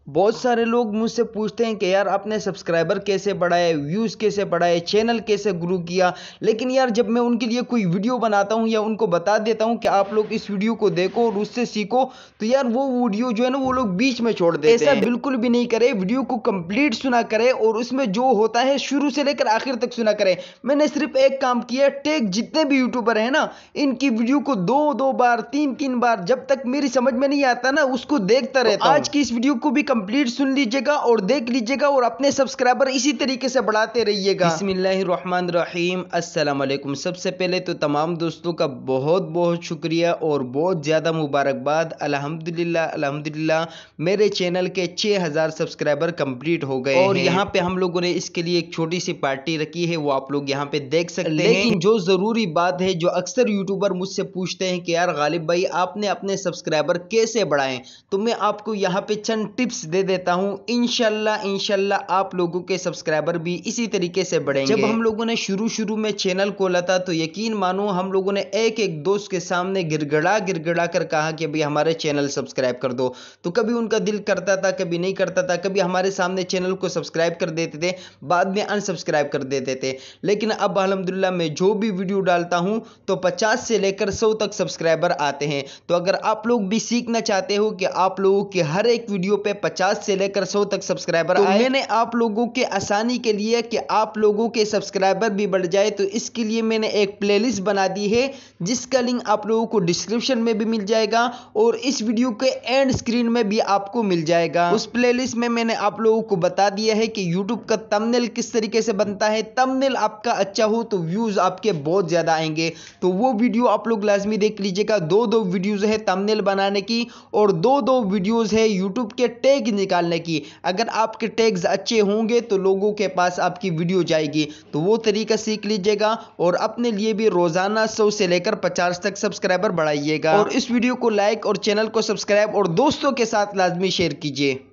बहुत सारे लोग मुझसे पूछते हैं कि यार आपने सब्सक्राइबर कैसे बढ़ाए, व्यूज़ कैसे बढ़ाए, चैनल कैसे ग्रो किया। लेकिन यार जब मैं उनके लिए कोई वीडियो बनाता हूँ या उनको बता देता हूँ कि आप लोग इस वीडियो को देखो और उससे सीखो, तो यार वो वीडियो जो है ना वो लोग बीच में छोड़ देते हैं। ऐसा बिल्कुल भी नहीं करे, वीडियो को कंप्लीट सुना करे और उसमें जो होता है शुरू से लेकर आखिर तक सुना करे। मैंने सिर्फ एक काम किया, टेक जितने भी यूट्यूबर है ना, इनकी वीडियो को दो दो बार, तीन तीन बार, जब तक मेरी समझ में नहीं आता ना उसको देखता रहता हूं। आज की इस वीडियो को भी कंप्लीट सुन लीजिएगा और देख लीजिएगा और अपने सब्सक्राइबर इसी तरीके से बढ़ाते रहिएगा। बिस्मिल्लाहिर्रहमानिर्रहीम, अस्सलाम वालेकुम। सबसे पहले तो तमाम दोस्तों का बहुत बहुत शुक्रिया और बहुत ज़्यादा मुबारकबाद। अल्हम्दुलिल्लाह अल्हम्दुलिल्लाह मेरे चैनल के 6000 सब्सक्राइबर कंप्लीट हो गए और यहाँ पे हम लोगों ने इसके लिए एक छोटी सी पार्टी रखी है, वो आप लोग यहाँ पे देख सकते हैं। लेकिन जो ज़रूरी बात है, जो अक्सर यूट्यूबर मुझसे पूछते हैं कि यार गालिब भाई आपने अपने सब्सक्राइबर कैसे बढ़ाएं, तो मैं आपको यहाँ पे चंद टिप्स दे देता हूँ। इंशाल्लाह आप लोगों के सब्सक्राइबर भी इसी तरीके से बढ़ेंगे। जब हम लोगों ने शुरू में चैनल खोला था तो यकीन मानो हम लोगों ने एक एक दोस्त के सामने गिड़गिड़ा कर कहा कि भाई हमारे चैनल सब्सक्राइब कर दो। तो कभी उनका दिल करता था, कभी नहीं करता था, कभी हमारे सामने चैनल को सब्सक्राइब कर देते थे, बाद में अनसब्सक्राइब कर देते थे। लेकिन अब अल्हम्दुलिल्लाह मैं जो भी वीडियो डालता हूं तो 50 से लेकर 100 तक सब्सक्राइबर आते हैं। तो अगर आप लोग भी सीखना चाहते हो कि आप लोगों के हर एक वीडियो पे 50 से लेकर 100 तक सब्सक्राइबर आए, मैंने आप लोगों के आसानी के लिए कि आप लोगों के सब्सक्राइबर भी बढ़ जाए, तो इसके लिए मैंने एक प्लेलिस्ट बना दी है जिसका लिंक आप लोगों को डिस्क्रिप्शन में भी मिल जाएगा और इस वीडियो के एंड स्क्रीन में भी आपको मिल जाएगा। उस प्लेलिस्ट में मैंने आप लोगों को बता दिया है कि यूट्यूब का थंबनेल किस तरीके से बनता है। थंबनेल आपका अच्छा हो तो व्यूज आपके बहुत ज्यादा आएंगे, तो वो वीडियो आप लोग लाजमी देख लीजिएगा। दो वीडियोज है थंबनेल बनाने की और दो वीडियोज है यूट्यूब के टैग निकालने की। अगर आपके टैग्स अच्छे होंगे तो लोगों के पास आपकी वीडियो जाएगी, तो वो तरीका सीख लीजिएगा और अपने लिए भी रोजाना 100 से लेकर 50 तक सब्सक्राइबर बढ़ाइएगा। और इस वीडियो को लाइक और चैनल को सब्सक्राइब और दोस्तों के साथ लाजमी शेयर कीजिए।